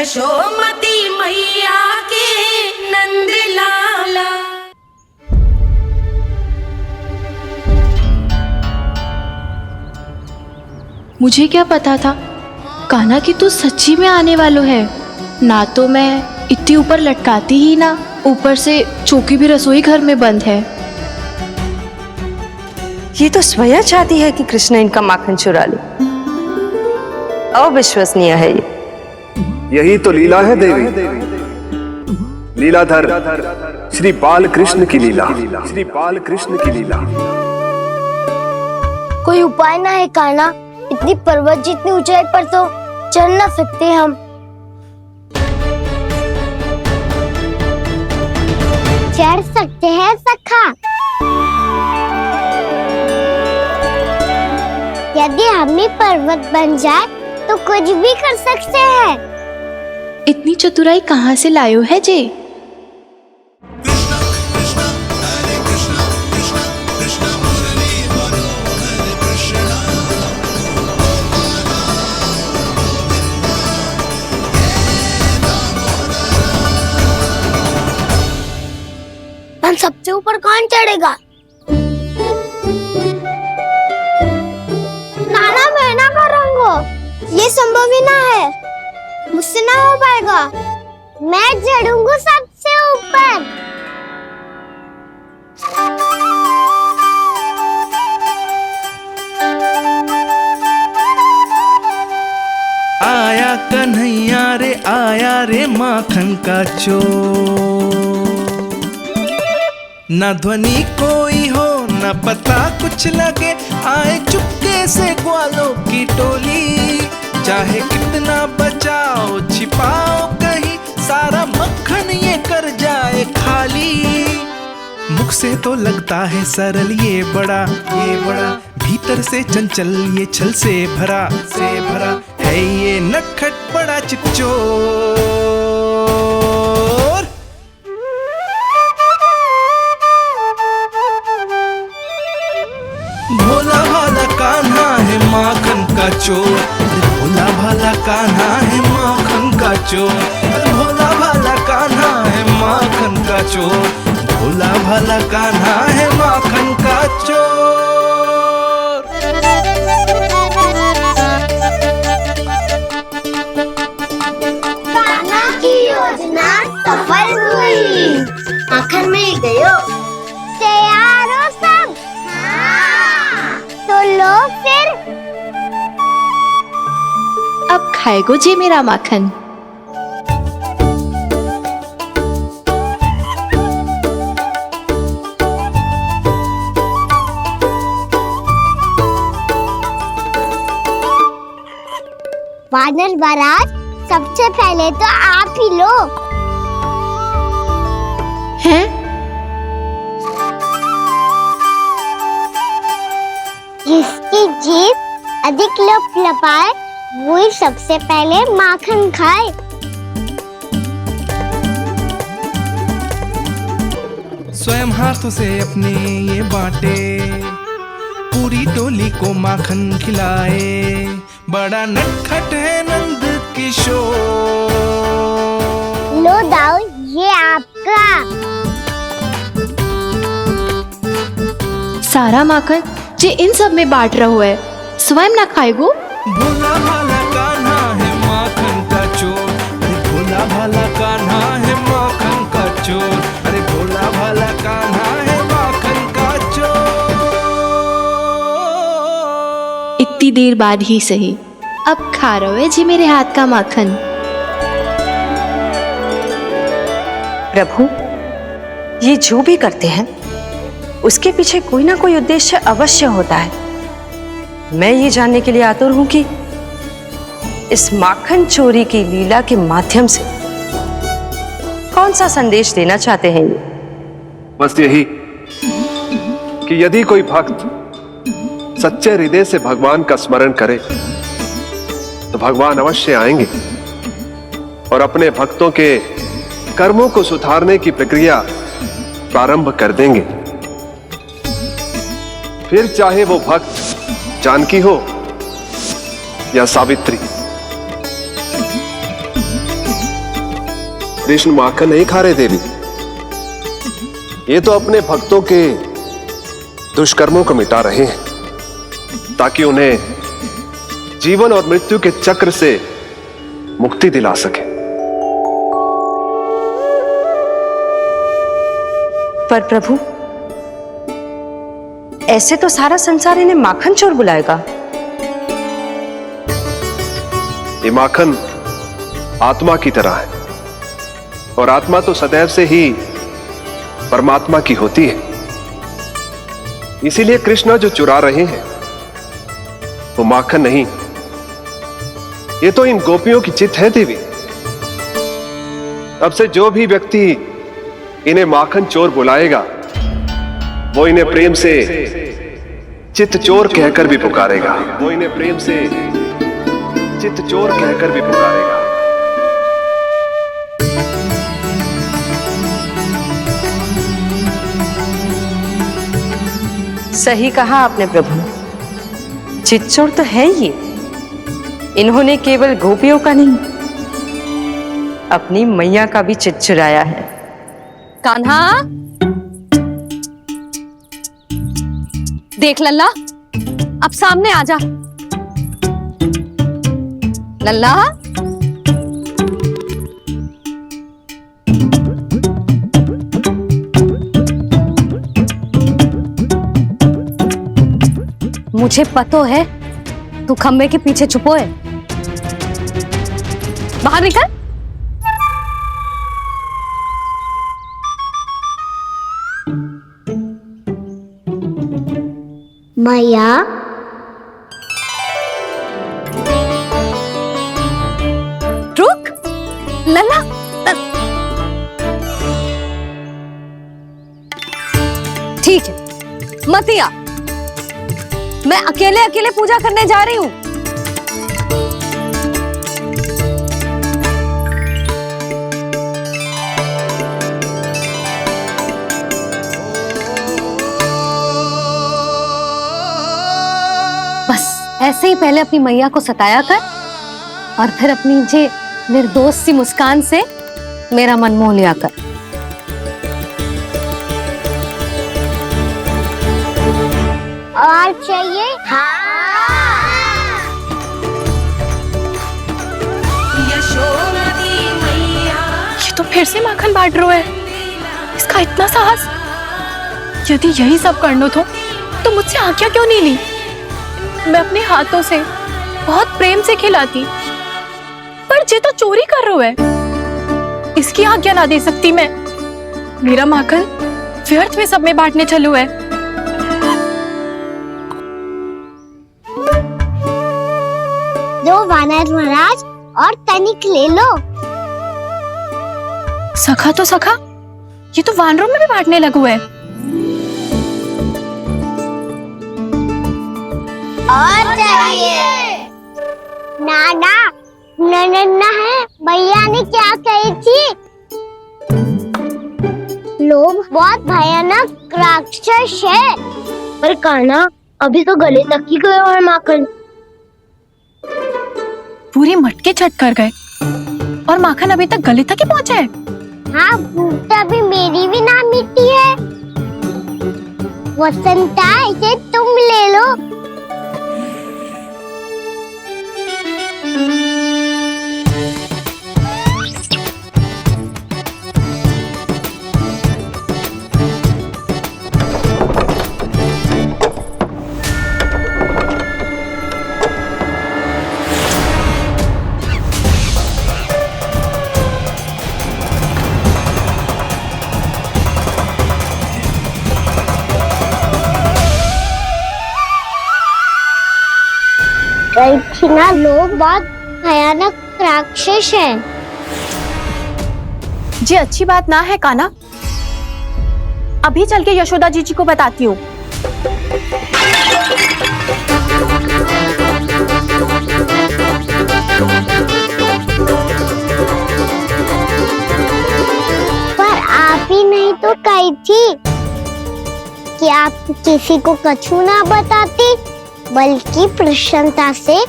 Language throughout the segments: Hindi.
यशोमती मैया के नंद लाला। मुझे क्या पता था कान्हा कि तू सच्ची में आने वालो है। ना तो मैं इतनी ऊपर लटकाती ही ना, ऊपर से चौकी भी रसोई घर में बंद है। ये तो स्वयं चाहती है कि कृष्ण इनका माखन चुरा ले। अविश्वसनीय है ये। यही तो लीला है देवी, लीलाधर श्री बाल कृष्ण की लीला, श्री बाल कृष्ण की लीला। कोई उपाय ना है कान्हा? इतनी पर्वत जितनी ऊंचाई पर तो चढ़ ना सकते हम। चढ़ सकते हैं सखा, यदि हम ही पर्वत बन जाए तो कुछ भी कर सकते हैं। इतनी चतुराई कहाँ से लायो है जे? हम सबसे ऊपर कौन चढ़ेगा? नाना मैं ना करूँगा, ये संभव ही ना है, मुझसे ना हो पाएगा। मैं चढ़ूंगा सबसे ऊपर। आया कन्हैया रे, आया रे माखन का चोर। न ध्वनि कोई हो न पता कुछ लगे, आए चुपके से ग्वालों की टोली। चाहे कितना बचाओ छिपाओ कहीं, सारा मक्खन ये कर जाए खाली। मुख से तो लगता है सरल ये बड़ा भीतर से चंचल ये छल से भरा है ये नटखट बड़ा चिच्चोर। भोला भाला कान्हा है माखन का चोर, भोला भाला कान्हा है माखन का चोर, भोला भाला कान्हा है माखन का चोर, भोला भाला कान्हा है माखन का चोर। कान्हा की योजना सफल हुई, माखन मिल गयो। तैयार हो सब? हाँ। तो लो फिर। अब खाएगो जे मेरा माखन। वानर महाराज, सबसे पहले तो आप ही लो। हैं? जिसकी जीभ अधिक लपलपाए वही सबसे पहले माखन खाए। स्वयं हाथों से अपने ये बांटे, पूरी टोली को माखन खिलाए। बड़ा नटखट है नंद किशोर। लो दाऊ, ये आपका। सारा माखन जे इन सब में बांट रहो है, स्वयं ना खाएगो। भोला भाला कान्हा है माखन का चोर, अरे भोला भाला कान्हा है माखन का चोर, अरे भोला भाला कान्हा है माखन का चोर। इतनी देर बाद ही सही, अब खा रहो है जी मेरे हाथ का माखन। प्रभु, ये जो भी करते हैं उसके पीछे कोई ना कोई उद्देश्य अवश्य होता है। मैं ये जानने के लिए आतुर हूं कि इस माखन चोरी की लीला के माध्यम से कौन सा संदेश देना चाहते हैं ये। बस यही कि यदि कोई भक्त सच्चे हृदय से भगवान का स्मरण करे तो भगवान अवश्य आएंगे और अपने भक्तों के कर्मों को सुधारने की प्रक्रिया प्रारंभ कर देंगे। फिर चाहे वो भक्त जानकी हो या सावित्री। कृष्ण माखन नहीं खा रहे देवी, ये तो अपने भक्तों के दुष्कर्मों को मिटा रहे हैं ताकि उन्हें जीवन और मृत्यु के चक्र से मुक्ति दिला सके। पर प्रभु, ऐसे तो सारा संसार इन्हें माखन चोर बुलाएगा। ये माखन आत्मा की तरह है और आत्मा तो सदैव से ही परमात्मा की होती है। इसीलिए कृष्ण जो चुरा रहे हैं वो माखन नहीं, ये तो इन गोपियों की चित्त है देवी। अब से जो भी व्यक्ति इन्हें माखन चोर बुलाएगा वो इन्हें प्रेम से चित्त चोर कहकर भी पुकारेगा। वो इन्हें प्रेम से चित्त चोर कहकर भी पुकारेगा। सही कहा आपने प्रभु, चित्त चोर तो है ये। इन्होंने केवल गोपियों का नहीं, अपनी मैया का भी चित्त चुराया है। कान्हा, देख लल्ला, अब सामने आ जा। लल्ला, मुझे पतो है तू खम्बे के पीछे छुपो है। बाहर निकल। मैया, रुक लल्ला, ठीक है मत आ, मैं अकेले अकेले पूजा करने जा रही हूँ। बस ऐसे ही पहले अपनी मैया को सताया कर और फिर अपनी जे निर्दोष सी मुस्कान से मेरा मन मोह लिया कर। और चाहिए? हाँ। यशोमती मैया, ये तो फिर से माखन बांट रहा है। इसका इतना साहस! यदि यही सब करना तो मुझसे आज्ञा क्यों नहीं ली? मैं अपने हाथों से बहुत प्रेम से खिलाती, पर ये तो चोरी कर रहा है। इसकी आज्ञा ना दे सकती मैं। मेरा माखन व्यर्थ में सब में बांटने चलू है। दो वानर महाराज और तनिक ले लो। सखा तो सखा, ये तो वानरों में भी बांटने लगू है। और चाहिए? नाना, नन्ना है, भैया ने क्या कही थी? लोभ बहुत भयानक राक्षस है। पर कान्हा, अभी तो गले तक ही गया है माखन। पूरी मटके छट कर गए और माखन अभी तक गले तक ही पहुंचा है। हाँ, भूख तभी मेरी भी ना मिटी है। वसंता, इसे तुम ले लो। ना, लोग बहुत भयानक राक्षस हैं। जी अच्छी बात ना है कान्हा, अभी चल के यशोदा जी को बताती हूँ। पर आप ही नहीं तो कही थी कि आप किसी को कछु ना बताती, बल्कि प्रसन्नता से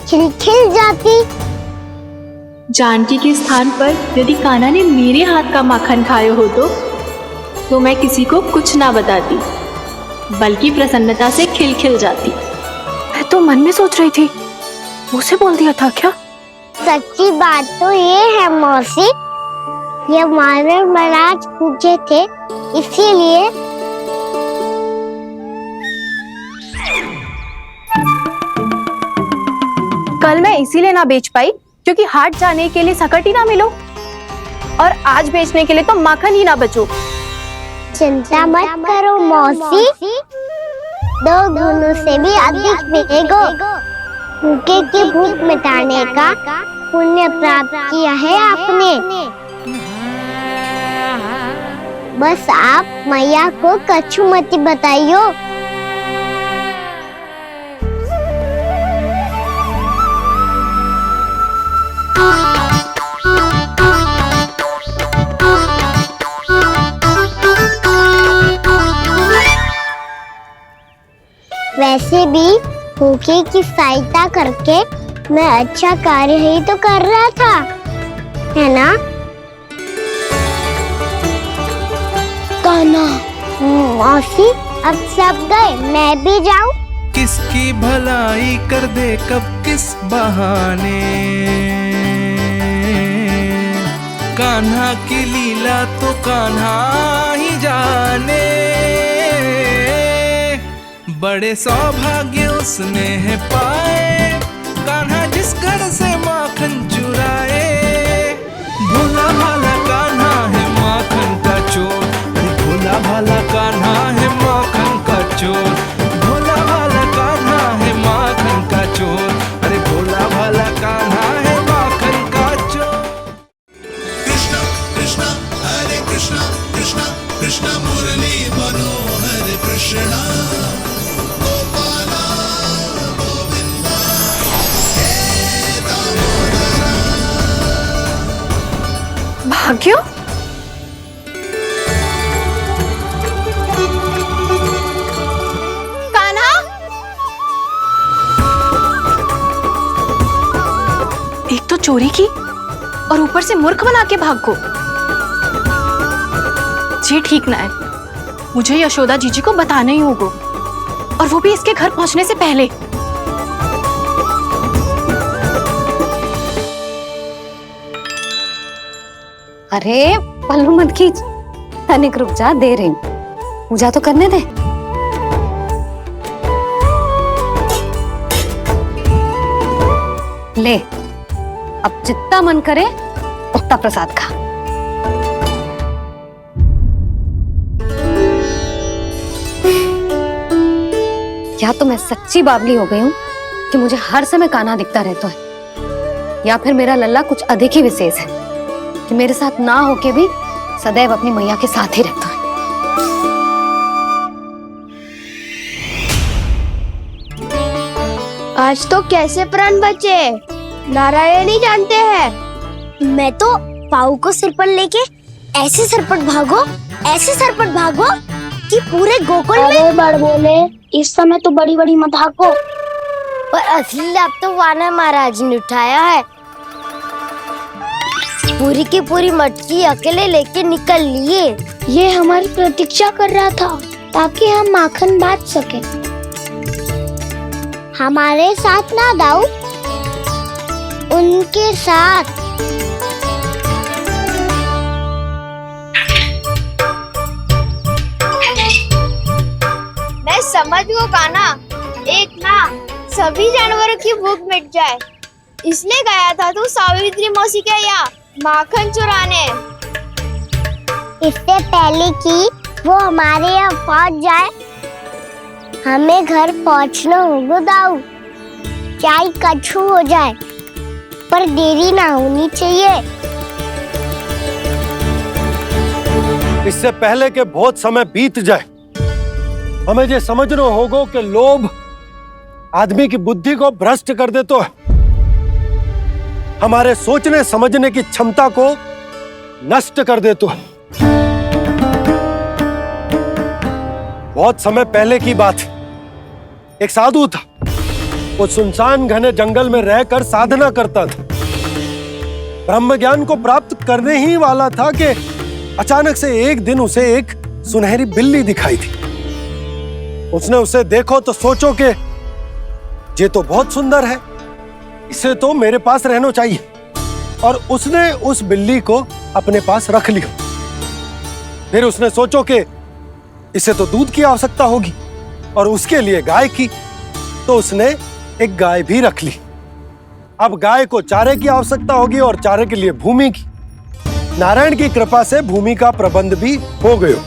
खिलखिल जाती। जानकी के स्थान पर यदि कान्हा ने मेरे हाथ का माखन खाया हो तो मैं किसी को कुछ ना बताती, बल्कि प्रसन्नता से खिलखिल जाती। मैं तो मन में सोच रही थी, मुझसे बोल दिया था क्या? सच्ची बात तो ये है मौसी, ये मानव महाराज पूछे थे, इसीलिए। कल मैं इसीलिए ना बेच पाई क्योंकि हाट जाने के लिए सकट ही ना मिलो, और आज बेचने के लिए तो माखन ही ना बचो। चिंता मत करो मौसी, 2 गुणों से भी अधिक मिलेगा। भूखे की भूख मिटाने का पुण्य प्राप्त किया है आपने। बस आप मैया को कछुमती बताइयो। वैसे भी भूखे की सहायता करके मैं अच्छा कार्य ही तो कर रहा था, है ना? कान्हा, मौसी अब सब गए, मैं भी जाऊं? किसकी भलाई कर दे कब किस बहाने, कान्हा की लीला तो कान्हा ही जाने। बड़े सौभाग्य उसने है पाए, कान्हा जिस घर से माखन चुराए। भोला भाला कान्हा है माखन का चोर, भोला भाला कान्हा है माखन का चोर, भोला भाला कान्हा है माखन का चोर, अरे भोला भाला कान्हा है माखन का चोर। कृष्णा कृष्णा हरे कृष्णा, कृष्णा कृष्णा मुरली मनोहर कृष्णा, भाग्यो, कान्हा, एक तो चोरी की और ऊपर से मूर्ख बना के भाग को। ये ठीक ना है, मुझे यशोदा जीजी को बताना ही होगा, और वो भी इसके घर पहुंचने से पहले। अरे पल्लू मत खींच, तनिक रुक जा, दे रही हूँ, पूजा तो करने दे। ले, अब जितना मन करे उतना प्रसाद खा। या तो मैं सच्ची बावली हो गई हूँ कि मुझे हर समय कान्हा दिखता रहता है, या फिर मेरा लल्ला कुछ अधिक ही विशेष है कि मेरे साथ ना होके भी सदैव अपनी मैया के साथ ही रहता है। आज तो कैसे प्राण बचे, नारायण ही जानते हैं। मैं तो पाऊ को सिर पर लेके ऐसे सरपट भागो, ऐसे सरपट भागो कि पूरे गोकुल में। बड़ बोले, इस समय तो बड़ी बड़ी मत हाको। पर असली लाभ तो वानर महाराज ने उठाया है। पूरी की पूरी मटकी अकेले लेके निकल लिए। ये हमारी प्रतीक्षा कर रहा था ताकि हम माखन बांट सके। हमारे साथ ना दाऊ, उनके साथ। मैं समझ गो कान्हा, एक ना सभी जानवरों की भूख मिट जाए, इसलिए गया था तू सावित्री मौसी के यहाँ माखन चुराने। इससे पहले कि वो हमारे यहाँ पहुँच जाए, हमें घर पहुँचना होगा दाऊ, चाहे कछु हो जाए, पर देरी ना होनी चाहिए। इससे पहले कि बहुत समय बीत जाए, हमें ये समझना होगा कि लोभ आदमी की बुद्धि को भ्रष्ट कर दे, तो हमारे सोचने समझने की क्षमता को नष्ट कर दे। तो बहुत समय पहले की बात, एक साधु था, वो सुनसान घने जंगल में रहकर साधना करता था। ब्रह्म ज्ञान को प्राप्त करने ही वाला था कि अचानक से एक दिन उसे एक सुनहरी बिल्ली दिखाई थी। उसने उसे देखो तो सोचो कि ये तो बहुत सुंदर है, इसे तो मेरे पास रहना चाहिए, और उसने उस बिल्ली को अपने पास रख लिया। फिर उसने सोचो कि इसे तो दूध की आवश्यकता होगी और उसके लिए गाय की, तो उसने एक गाय भी रख ली। अब गाय को चारे की आवश्यकता होगी और चारे के लिए भूमि की। नारायण की कृपा से भूमि का प्रबंध भी हो गयो।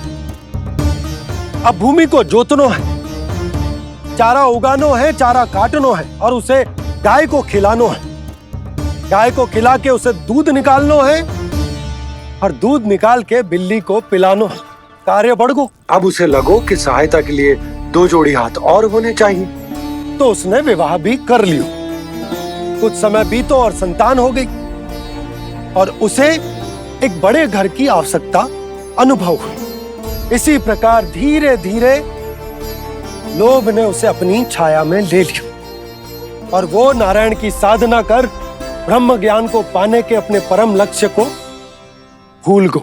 अब भूमि को जोतनो है, चारा उगानो है, चारा काटनो है और उसे गाय को खिलानो है। गाय को खिला के उसे दूध निकालनो है और दूध निकाल के बिल्ली को पिलानो है। कार्य बढ़ गो। अब उसे लगो कि सहायता के लिए 2 जोड़ी हाथ और होने चाहिए, तो उसने विवाह भी कर लियो। कुछ समय बीतो और संतान हो गई और उसे एक बड़े घर की आवश्यकता अनुभव हुई। इसी प्रकार धीरे धीरे लोभ ने उसे अपनी छाया में ले लिया और वो नारायण की साधना कर ब्रह्म ज्ञान को पाने के अपने परम लक्ष्य को भूल गो।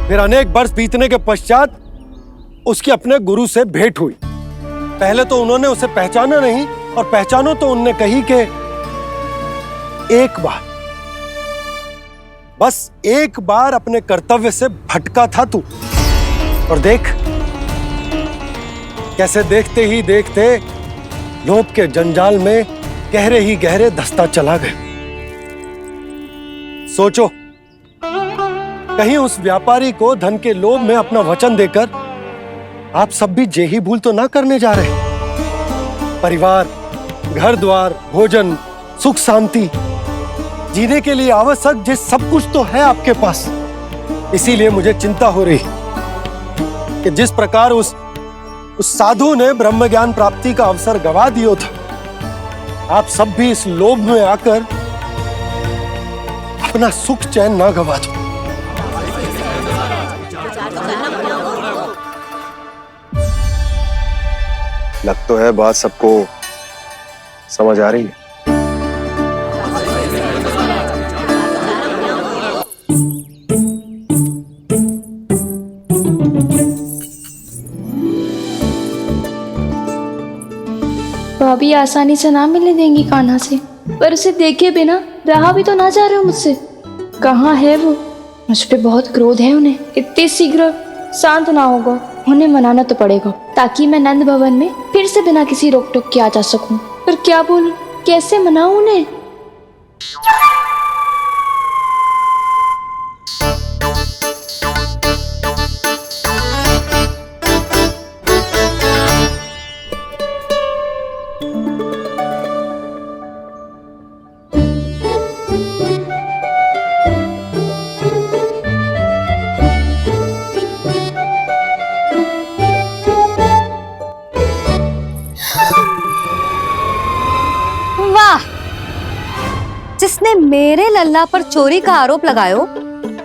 फिर अनेक वर्ष बीतने के पश्चात उसकी अपने गुरु से भेंट हुई। पहले तो उन्होंने उसे पहचाना नहीं, और पहचानो तो उनने कही कि एक बार, बस एक बार अपने कर्तव्य से भटका था तू, और देख कैसे देखते ही देखते लोभ के जंजाल में गहरे ही गहरे धंसता चला गया। सोचो, कहीं उस व्यापारी को धन के लोभ में अपना वचन देकर आप सब भी जे ही भूल तो ना करने जा रहे। परिवार, घर द्वार, भोजन, सुख शांति, जीने के लिए आवश्यक जिस सब कुछ तो है आपके पास। इसीलिए मुझे चिंता हो रही कि जिस प्रकार उस साधु ने ब्रह्म ज्ञान प्राप्ति का अवसर गवा दिया था, आप सब भी इस लोभ में आकर अपना सुख चैन ना गवा दो। लग तो है बात सबको समझ आ रही है। भाभी आसानी से ना मिलने देंगी कान्हा से, पर उसे देखे बिना रहा भी तो ना जा रहे हो मुझसे। कहाँ है वो? मुझ पे बहुत क्रोध है उन्हें। इतने शीघ्र शांत ना होगा, उन्हें मनाना तो पड़ेगा ताकि मैं नंद भवन में फिर से बिना किसी रोक टोक के आ जा सकूं। पर क्या बोलूं, कैसे मनाऊं उन्हें? जिसने मेरे लल्ला पर चोरी का आरोप लगायो,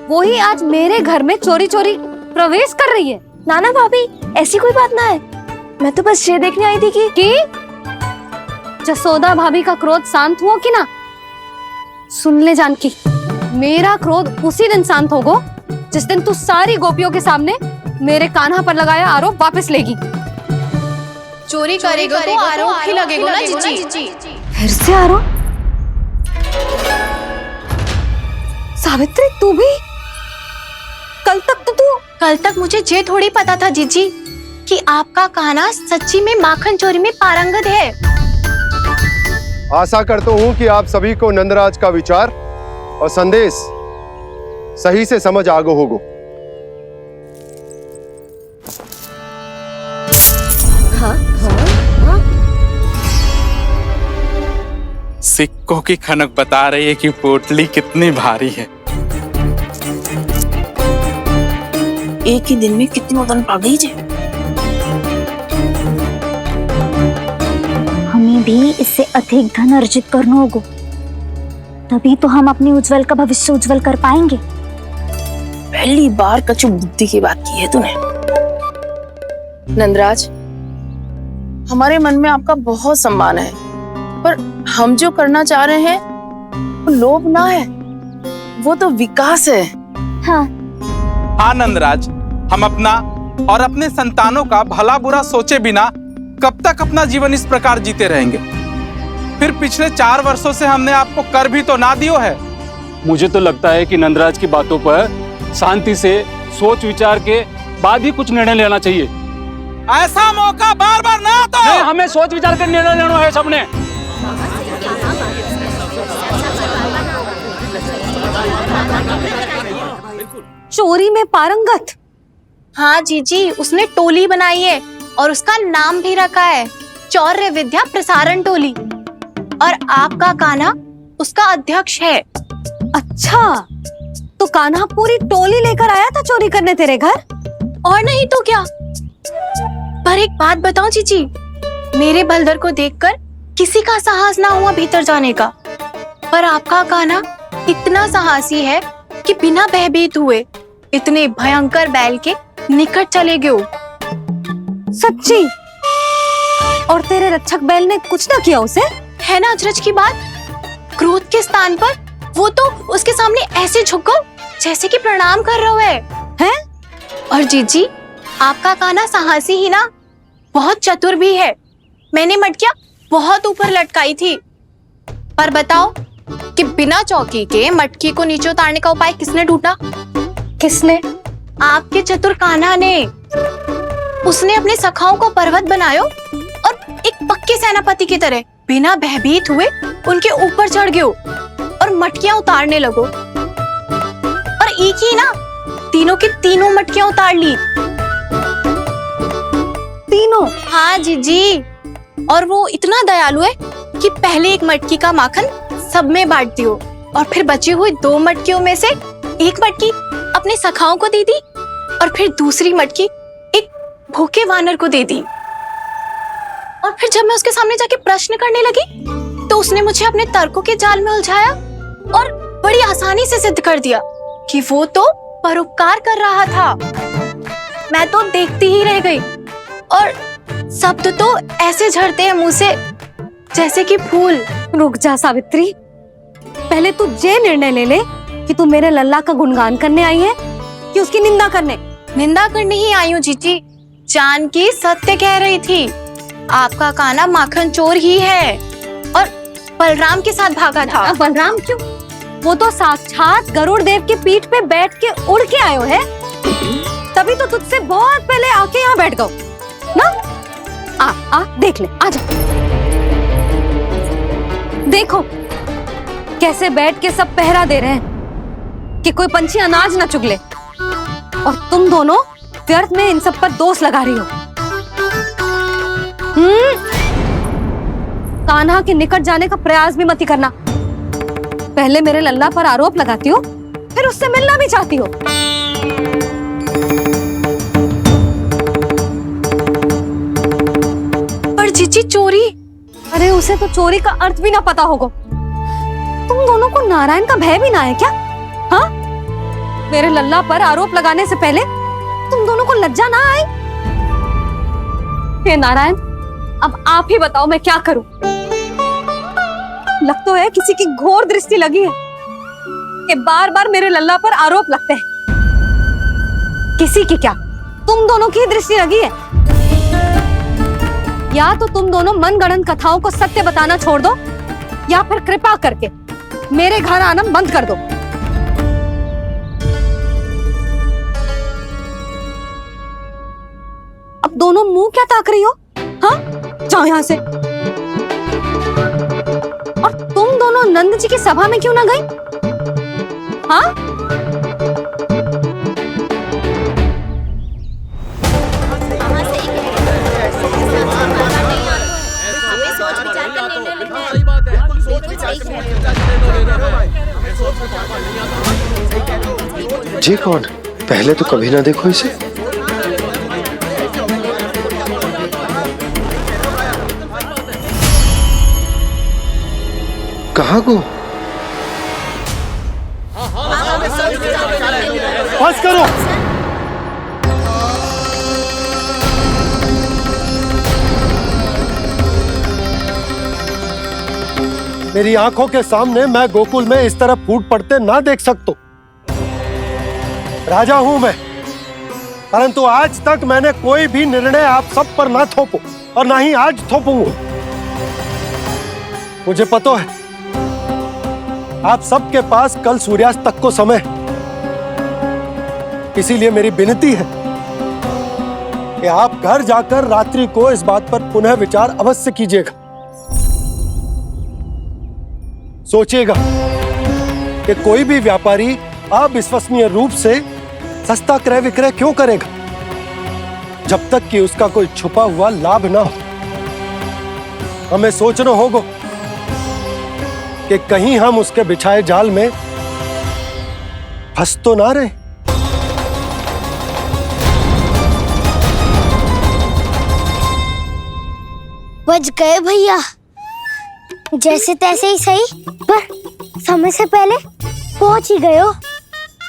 वो ही आज मेरे घर में चोरी चोरी प्रवेश कर रही है। नाना भाभी, ऐसी कोई बात ना है, मैं तो बस ये देखने आई थी कि जसोदा भाभी का क्रोध शांत हुआ कि ना? सुन ले जानकी, मेरा क्रोध उसी दिन शांत होगा जिस दिन तू सारी गोपियों के सामने मेरे कान्हा पर लगाया आरोप वापस लेगी। चोरी करेगा तो आरोप ही लगेगा ना जीजी। फिर से आरोप? सावित्री, तू भी? कल तक मुझे ये थोड़ी पता था जीजी कि आपका कान्हा सच्ची में माखन चोरी में पारंगत है। आशा करता हूं कि आप सभी को नंदराज का विचार और संदेश सही से समझ आगो होगो। सिक्कों की खनक बता रही है कि पोटली कितनी भारी है। एक ही दिन में कितनी वजन पा गई जे। हमें भी इससे अधिक धन अर्जित करना होगा, तभी तो हम अपने उज्जवल का भविष्य उज्जवल कर पाएंगे। पहली बार कछु बुद्धि की बात की है तूने। नंदराज, हमारे मन में आपका बहुत सम्मान है, पर हम जो करना चाह रहे हैं लोभ ना है, वो तो विकास है। हाँ नंदराज, हम अपना और अपने संतानों का भला बुरा सोचे बिना कब तक अपना जीवन इस प्रकार जीते रहेंगे? फिर पिछले 4 वर्षों से हमने आपको कर भी तो ना दियो है। मुझे तो लगता है कि नंदराज की बातों पर शांति से सोच विचार के बाद ही कुछ निर्णय लेना चाहिए। ऐसा मौका बार बार ना आता। नहीं, हमें सोच विचार कर निर्णय लेना है सबने। चोरी में पारंगत? हाँ जीजी, उसने टोली बनाई है और उसका नाम भी रखा है चौर्य विद्या प्रसारण टोली, और आपका कान्हा उसका अध्यक्ष है। अच्छा, तो कान्हा पूरी टोली लेकर आया था चोरी करने तेरे घर? और नहीं तो क्या। पर एक बात बताऊं जीजी, मेरे बलदर को देखकर किसी का साहस ना हुआ भीतर जाने का, पर आपका कान्हा इतना साहसी है कि बिना भयभीत हुए इतने भयंकर बैल के निकट चले गए। सच्ची? और तेरे रक्षक बैल ने कुछ ना किया उसे? है ना अचरज की बात। क्रोध के स्थान पर वो तो उसके सामने ऐसे झुक गया जैसे कि प्रणाम कर रहा है। और जीजी, आपका कान्हा साहसी ही ना, बहुत चतुर भी है। मैंने मटकियां बहुत ऊपर लटकाई थी, पर बताओ कि बिना चौकी के मटकी को नीचे उतारने का उपाय किसने ढूंढा? किसने? आपके चतुर कान्हा ने। उसने अपने सखाओं को पर्वत बनायो और एक पक्के सेनापति की तरह बिना भयभीत हुए उनके ऊपर चढ़ गयो और मटकियां उतारने लगो। और एक ही ना, तीनों की तीनों मटकियां उतार ली। तीनों? हाँ जीजी, और वो इतना दयालु है कि पहले एक मटकी का माखन सब में बांट दियो और फिर बची हुई 2 मटकियों में से एक मटकी अपने सखाओं को दे दी और फिर दूसरी मटकी एक भूखे वानर को दे दी। और फिर जब मैं उसके सामने जाके प्रश्न करने लगी तो उसने मुझे अपने तर्कों के जाल में उलझाया और बड़ी आसानी से सिद्ध कर दिया कि वो तो परोपकार कर रहा था। मैं तो देखती ही रह गई, और शब्द तो ऐसे झड़ते हैं मुंह से जैसे कि फूल। रुक जा सावित्री, पहले तू ये निर्णय ले ले कि तू मेरे लल्ला का गुणगान करने आई है कि उसकी निंदा करने? निंदा करने ही आई हूँ जीजी। जानकी सत्य कह रही थी, आपका कान्हा माखन चोर ही है और बलराम के साथ भागा था। बलराम क्यों? वो तो साक्षात गरुड़ देव की पीठ पे बैठ के उड़ के आयो है, तभी तो तुझसे बहुत पहले आके यहाँ बैठ गओ ना। आ देख ले, आजा। देखो कैसे बैठ के सब पहरा दे रहे हैं कि कोई पंछी अनाज ना चुग ले, और तुम दोनों व्यर्थ में इन सब पर दोष लगा रही हो। कान्हा के निकट जाने का प्रयास भी मत ही करना। पहले मेरे लल्ला पर आरोप लगाती हो, फिर उससे मिलना भी चाहती हो। पर जीजी, चोरी? अरे उसे तो चोरी का अर्थ भी ना पता होगा। तुम दोनों को नारायण का भय भी ना है क्या? हाँ, मेरे लल्ला पर आरोप लगाने से पहले तुम दोनों को लज्जा ना आई? हे नारायण, अब आप ही बताओ मैं क्या करूं। लग तो है किसी की घोर दृष्टि लगी है कि बार बार मेरे लल्ला पर आरोप लगते हैं। किसी की क्या, तुम दोनों की दृष्टि लगी है। या तो तुम दोनों मनगढ़ंत कथाओं को सत्य बताना छोड़ दो, या फिर कृपा करके मेरे घर आना बंद कर दो। अब दोनों मुंह क्या ताक रही हो? हाँ, जाओ यहां से। और तुम दोनों नंद जी की सभा में क्यों ना गई? हाँ, जी कौन? पहले तो कभी ना देखो इसे। कहाँ को? बस करो। मेरी आंखों के सामने मैं गोकुल में इस तरह फूट पड़ते ना देख सकता। राजा हूं मैं, परंतु आज तक मैंने कोई भी निर्णय आप सब पर ना थोपो और ना ही आज थोपूंगा। मुझे पता है आप सबके पास कल सूर्यास्त तक को समय, इसीलिए मेरी विनती है कि आप घर जाकर रात्रि को इस बात पर पुनः विचार अवश्य कीजिएगा। सोचिएगा कि कोई भी व्यापारी अविश्वसनीय रूप से सस्ता क्रय विक्रय क्यों करेगा जब तक कि उसका कोई छुपा हुआ लाभ ना हो। हमें सोचना होगा कि कहीं हम उसके बिछाए जाल में फंस तो ना रहे। बच गए भैया, जैसे तैसे ही सही, पर समय से पहले पहुंच ही गए हो।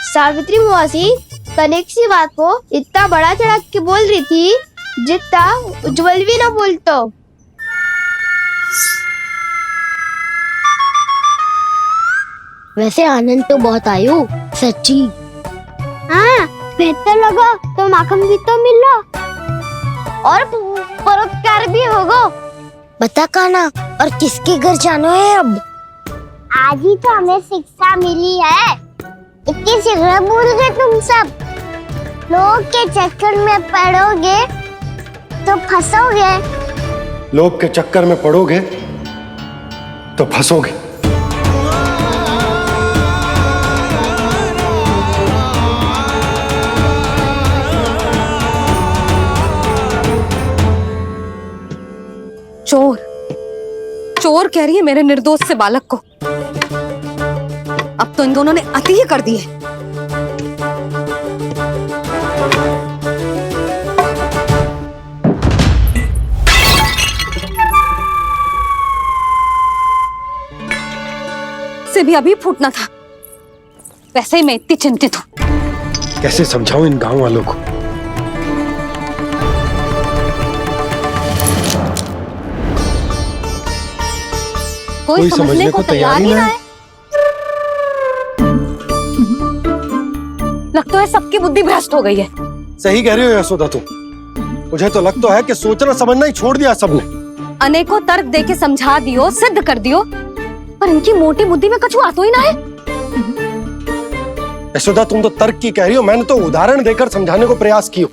सावित्री मौसी तनिक सी बात को इतना बड़ा चढ़ा के बोल रही थी जितना उज्जवल भी ना बोलतो। वैसे आनंद तो बहुत आयो, सच्ची। हाँ, बेहतर लगा तो माखन भी तो मिला और परोपकार भी होगा। बता काना, और किसके घर जाना है अब? आज ही तो हमें शिक्षा मिली है, इतनी शीघ्र भूल गए तुम सब। लोग के चक्कर में पड़ोगे तो फंसोगे। लोग के चक्कर में पड़ोगे तो फंसोगे। चोर चोर कह रही है मेरे निर्दोष से बालक को। अब तो इन दोनों ने अति ही कर दी है। से भी अभी फूटना था। वैसे ही मैं इतनी चिंतित हूं। कैसे समझाऊं इन गांव वालों को? कोई समझने को तैयार ही ना है। लगता है सबकी बुद्धि भ्रष्ट हो गई है। सही कह रही हो यशोदा तुम। मुझे तो लगता है कि सोचना समझना ही छोड़ दिया सबने। अनेकों तर्क देके समझा दियो, सिद्ध कर दियो, पर इनकी मोटी बुद्धि में कछु आता ही ना है। यशोदा तुम तो तर्क की कह रही हो, मैंने तो उदाहरण देकर समझाने को प्रयास किया,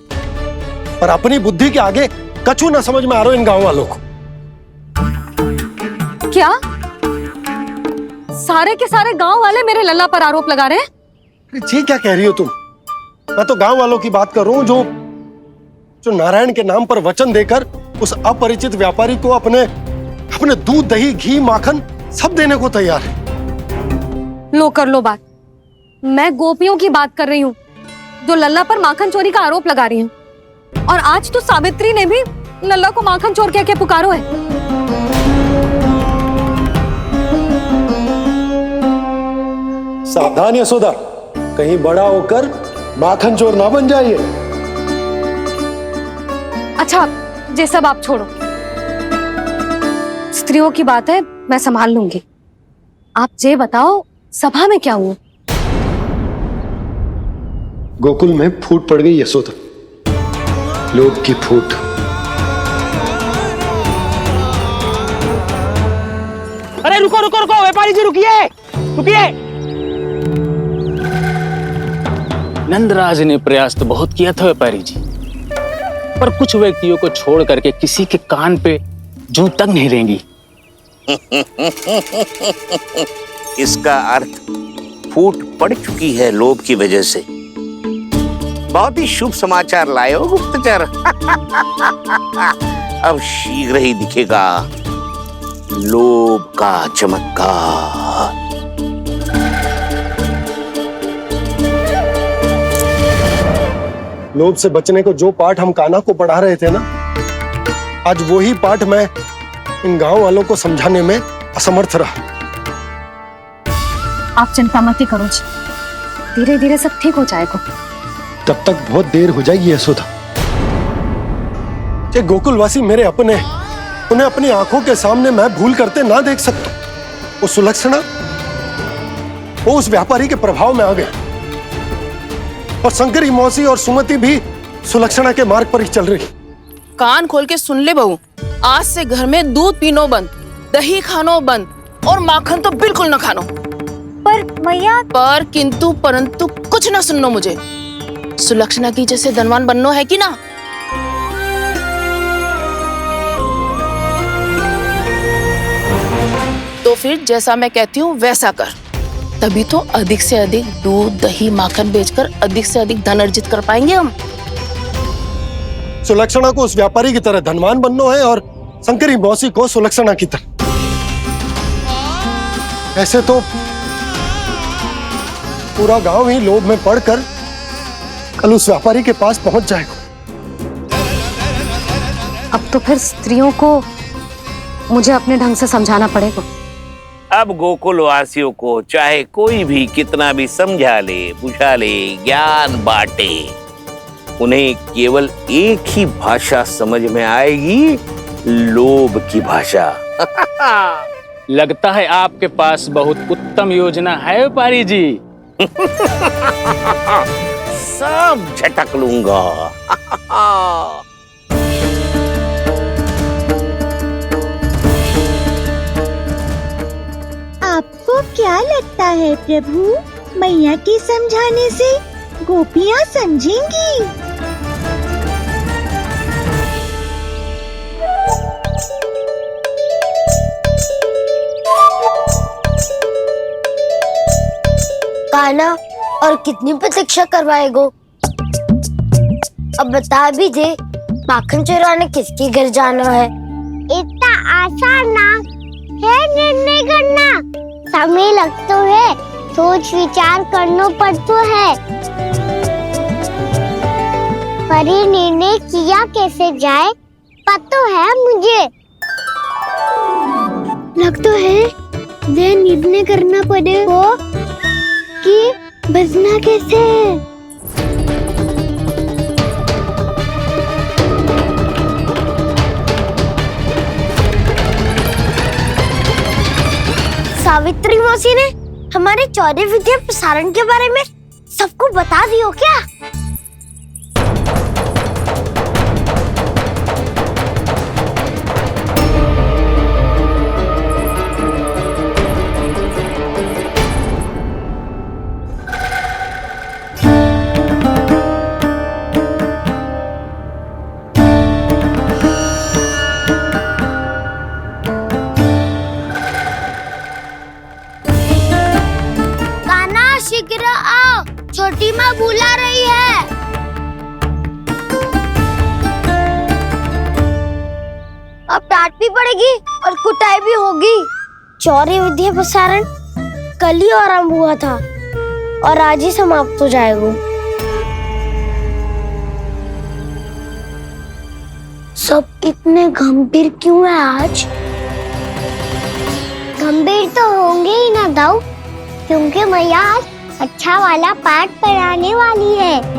पर अपनी बुद्धि के आगे कछु ना समझ में आ रहा इन गांव वालों को। क्या सारे के सारे गांव वाले मेरे लल्ला पर आरोप लगा रहे हैं? जी क्या कह रही हो तुम? मैं तो गांव वालों की बात कर रहा हूं जो नारायण के नाम पर वचन देकर उस अपरिचित व्यापारी को अपने दूध दही घी माखन सब देने को तैयार है। लो कर लो बात। मैं गोपियों की बात कर रही हूँ जो लल्ला पर माखन चोरी का आरोप लगा रही हूँ। और आज तो सावित्री ने भी लल्ला को माखन चोर कह के पुकारो है। सावधान यशोदा, कहीं बड़ा होकर माखन चोर ना बन जाइए। अच्छा, ये सब आप छोड़ो। स्त्रियों की बात है, मैं संभाल लूंगी। आप ये बताओ सभा में क्या हुआ? गोकुल में फूट पड़ गई यशोदा, लोभ की फूट। अरे रुको रुको रुको, व्यापारी जी रुकिए रुकिए। नंदराज ने प्रयास तो बहुत किया था व्यापारी जी, पर कुछ व्यक्तियों को छोड़ करके किसी के कान पे जूं तक नहीं रेंगी। इसका अर्थ फूट पड़ चुकी है लोभ की वजह से। बहुत ही शुभ समाचार लाए हो गुप्तचर। अब शीघ्र ही दिखेगा लोभ का चमत्कार। लोभ से बचने को जो पाठ हम कान्हा को पढ़ा रहे थे ना, आज वही पाठ मैं इन गांव वालों को समझाने में असमर्थ रहा। आप चिंता मत ही करो जी, धीरे धीरे सब ठीक हो जाएगा। तब तक बहुत देर हो जाएगी यशोदा। ये गोकुलवासी मेरे अपने, उन्हें अपनी आंखों के सामने मैं भूल करते ना देख सकता। वो सुलक्षणा वो उस व्यापारी के प्रभाव में आ गए और शंकरी मौसी और सुमति भी सुलक्षणा के मार्ग पर ही चल रही। कान खोल के सुन ले बहू, आज से घर में दूध पीनो बंद, दही खानो बंद और माखन तो बिल्कुल न खानो। पर मैया, पर किंतु परंतु कुछ ना सुननो मुझे। सुलक्षणा की जैसे धनवान बननो है कि ना? तो फिर जैसा मैं कहती हूँ वैसा कर, तभी तो अधिक से अधिक दूध दही माखन बेचकर अधिक से अधिक धन अर्जित कर पाएंगे हम। सुलक्षणा को उस व्यापारी की तरह धनवान बनना है और शंकरी मौसी को सुलक्षणा की तरह। ऐसे तो पूरा गांव ही लोभ में पड़कर कल उस व्यापारी के पास पहुंच जाएगा। अब तो फिर स्त्रियों को मुझे अपने ढंग से समझाना पड़ेगा। अब गोकुल वासियों को चाहे कोई भी कितना भी समझा ले, बुझा ले, ज्ञान बांटे, उन्हें केवल एक ही भाषा समझ में आएगी, लोभ की भाषा। लगता है आपके पास बहुत उत्तम योजना है व्यापारी जी। सब झटक लूंगा। आपको क्या लगता है प्रभु, मैया के समझाने से गोपियाँ समझेंगी? कान्हा, और कितनी प्रतीक्षा करवाएगो? अब बता भी दे, माखन चुराने किसके घर जाना है? इतना आसान ना है निर्णय करना, समय लगता है, सोच विचार करना पड़ता है। पर ये निर्णय किया कैसे जाए पता है मुझे। लगता है वे निर्णय करना पड़ेगा कि बचना कैसे। सावित्री मौसी ने हमारे चौरे विद्या प्रसारण के बारे में सबको बता दियो क्या? शीघ्र आओ, छोटी माँ बुला रही है। अब डांट भी पड़ेगी और कुटाई भी होगी। चौरे विद्या प्रसारण कल ही आरंभ हुआ था और आज ही समाप्त हो जाएगा। सब इतने गंभीर क्यों है आज? गंभीर तो होंगे ही ना दाऊ, क्योंकि मैया आज अच्छा वाला पाठ पढ़ाने वाली है।